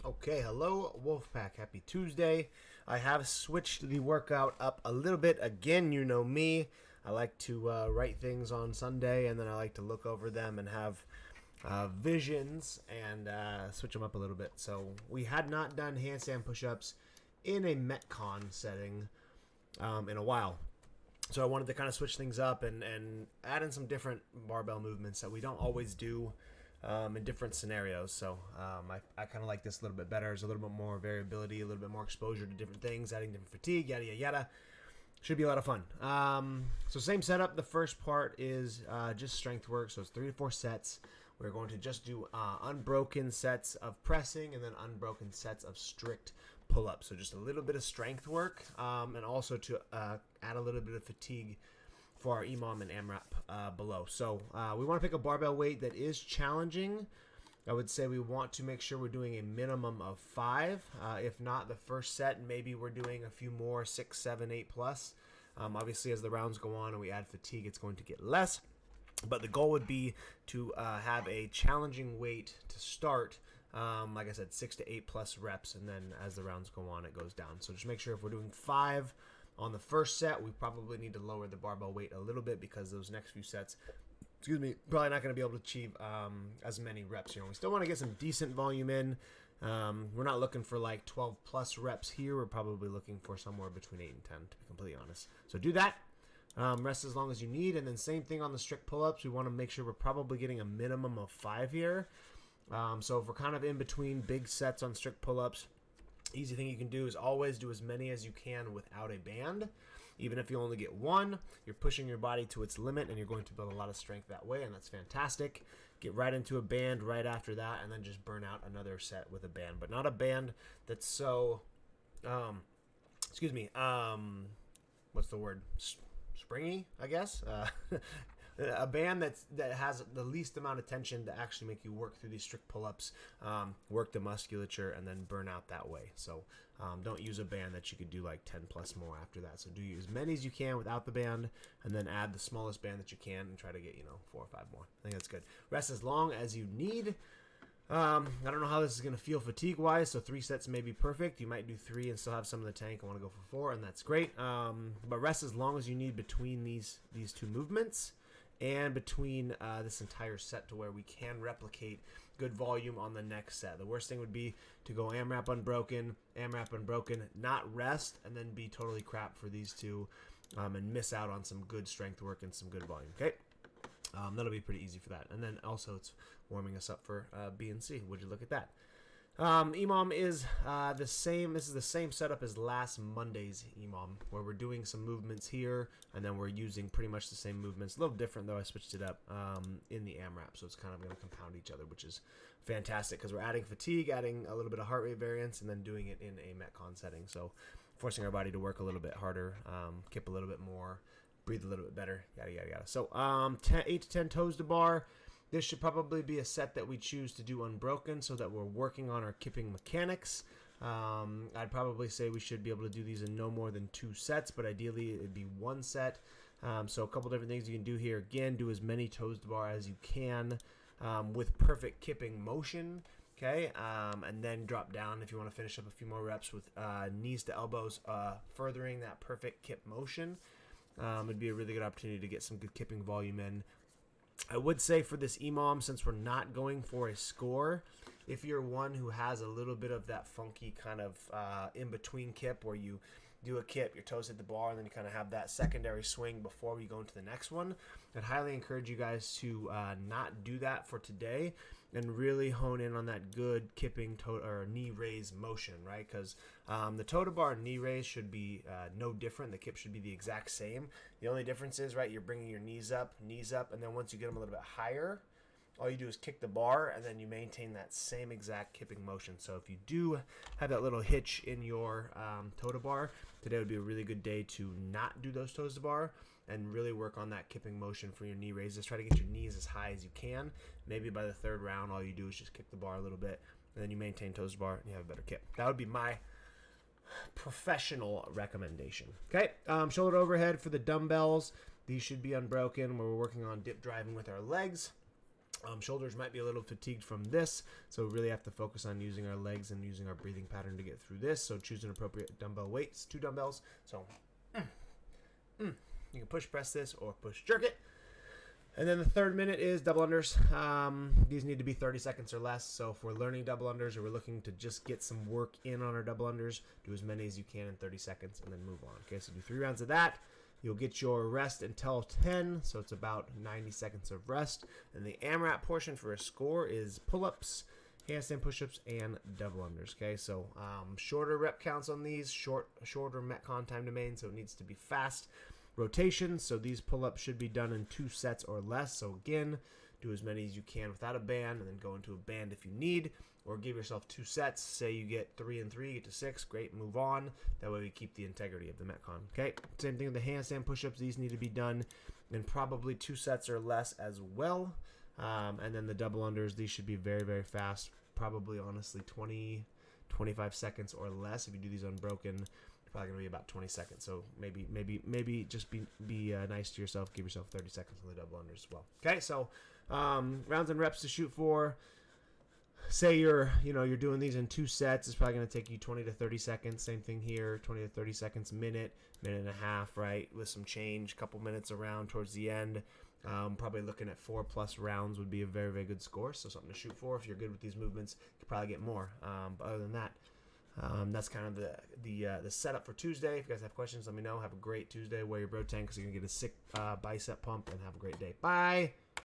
Okay, hello Wolfpack. Happy Tuesday. I have switched the workout up a little bit. Again, you know me. I like to write things on Sunday, and then I like to look over them and have visions and switch them up a little bit. So we had not done handstand push-ups in a Metcon setting in a while. So I wanted to kind of switch things up and add in some different barbell movements that we don't always do in different scenarios. So I kind of like this a little bit better. There's a little bit more variability, a little bit more exposure to different things, adding different fatigue, yada, yada, yada. Should be a lot of fun. So same setup. The first part is just strength work. So it's 3 to 4 sets. We're going to just do unbroken sets of pressing and then unbroken sets of strict pull-ups. So just a little bit of strength work and also to add a little bit of fatigue for our EMOM and AMRAP below. So we want to pick a barbell weight that is challenging. I would say we want to make sure we're doing a minimum of 5. If not, the first set, maybe we're doing a few more, 6, 7, 8 plus. Obviously, as the rounds go on and we add fatigue, it's going to get less. But the goal would be to have a challenging weight to start. Like I said, 6 to 8 plus reps, and then as the rounds go on, it goes down. So just make sure if we're doing 5 on the first set, we probably need to lower the barbell weight a little bit because those next few sets, probably not going to be able to achieve as many reps. We still want to get some decent volume in. We're not looking for like 12 plus reps here. We're probably looking for somewhere between 8 and 10, to be completely honest. So do that. Rest as long as you need, and then same thing on the strict pull-ups. We want to make sure we're probably getting a minimum of 5 here. So if we're kind of in between big sets on strict pull-ups, easy thing you can do is always do as many as you can without a band. Even if you only get 1, you're pushing your body to its limit, and you're going to build a lot of strength that way, and that's fantastic. Get right into a band right after that, and then just burn out another set with a band, but not a band that's so, what's the word? Springy, I guess. A band that has the least amount of tension to actually make you work through these strict pull-ups, work the musculature, and then burn out that way. So don't use a band that you could do like 10 plus more after that. So do as many as you can without the band, and then add the smallest band that you can and try to get 4 or 5 more. I think that's good. Rest as long as you need. I don't know how this is going to feel fatigue-wise, so 3 sets may be perfect. You might do 3 and still have some in the tank. I want to go for 4, and that's great. But rest as long as you need between these 2 movements and between this entire set to where we can replicate good volume on the next set. The worst thing would be to go AMRAP unbroken, not rest, and then be totally crap for these 2 and miss out on some good strength work and some good volume, okay? That'll be pretty easy for that. And then also it's warming us up for B and C. Would you look at that? EMOM is the same. This is the same setup as last Monday's EMOM, where we're doing some movements here, and then we're using pretty much the same movements. A little different, though. I switched it up in the AMRAP, so it's kind of going to compound each other, which is fantastic because we're adding fatigue, adding a little bit of heart rate variance, and then doing it in a Metcon setting. So forcing our body to work a little bit harder, kip a little bit more, breathe a little bit better, yada, yada, yada. So 8 to 10 toes to bar. This should probably be a set that we choose to do unbroken so that we're working on our kipping mechanics. I'd probably say we should be able to do these in no more than 2 sets, but ideally it'd be 1 set. So a couple different things you can do here. Again, do as many toes to bar as you can with perfect kipping motion. Okay, and then drop down if you want to finish up a few more reps with knees to elbows, furthering that perfect kip motion. It'd be a really good opportunity to get some good kipping volume in. I would say for this EMOM, since we're not going for a score, if you're one who has a little bit of that funky kind of in-between kip where you do a kip, your toes hit the bar, and then you kind of have that secondary swing before we go into the next one, I'd highly encourage you guys to not do that for today and really hone in on that good kipping toe or knee raise motion, right? Because the toe to bar and knee raise should be no different. The kip should be the exact same. The only difference is, right, you're bringing your knees up, and then once you get them a little bit higher, all you do is kick the bar, and then you maintain that same exact kipping motion. So if you do have that little hitch in your toe to bar, today would be a really good day to not do those toes to bar and really work on that kipping motion for your knee raises. Try to get your knees as high as you can. Maybe by the 3rd round, all you do is just kick the bar a little bit, and then you maintain toes to bar, and you have a better kip. That would be my professional recommendation. Okay, shoulder overhead for the dumbbells. These should be unbroken, where we're working on dip driving with our legs. Shoulders might be a little fatigued from this, so we really have to focus on using our legs and using our breathing pattern to get through this. So choose an appropriate dumbbell weight. It's 2 dumbbells. So you can push press this or push jerk it. And then the third minute is double unders. These need to be 30 seconds or less. So if we're learning double unders or we're looking to just get some work in on our double unders, do as many as you can in 30 seconds and then move on. Okay, so do 3 rounds of that. You'll get your rest until 10, so it's about 90 seconds of rest. And the AMRAP portion for a score is pull-ups, handstand push-ups, and double unders. Okay, so shorter rep counts on these, shorter Metcon time domain, so it needs to be fast. Rotation, so these pull-ups should be done in 2 sets or less. So again, do as many as you can without a band, and then go into a band if you need, or give yourself 2 sets. Say you get 3 and 3, get to 6, great, move on. That way we keep the integrity of the Metcon. Okay, same thing with the handstand push-ups. These need to be done in probably 2 sets or less as well. And then the double unders, these should be very, very fast. Probably, honestly, 20, 25 seconds or less. If you do these unbroken, probably gonna be about 20 seconds. So maybe just be nice to yourself. Give yourself 30 seconds on the double unders as well. Okay, so rounds and reps to shoot for. Say you're doing these in 2 sets. It's probably gonna take you 20 to 30 seconds. Same thing here, 20 to 30 seconds, minute and a half, right? With some change, couple minutes around towards the end. Probably looking at 4+ rounds would be a very, very good score. So something to shoot for. If you're good with these movements, you could probably get more. But other than that, that's kind of the setup for Tuesday. If you guys have questions, let me know. Have a great Tuesday. Wear your bro tank because you're going to get a sick bicep pump, and have a great day. Bye.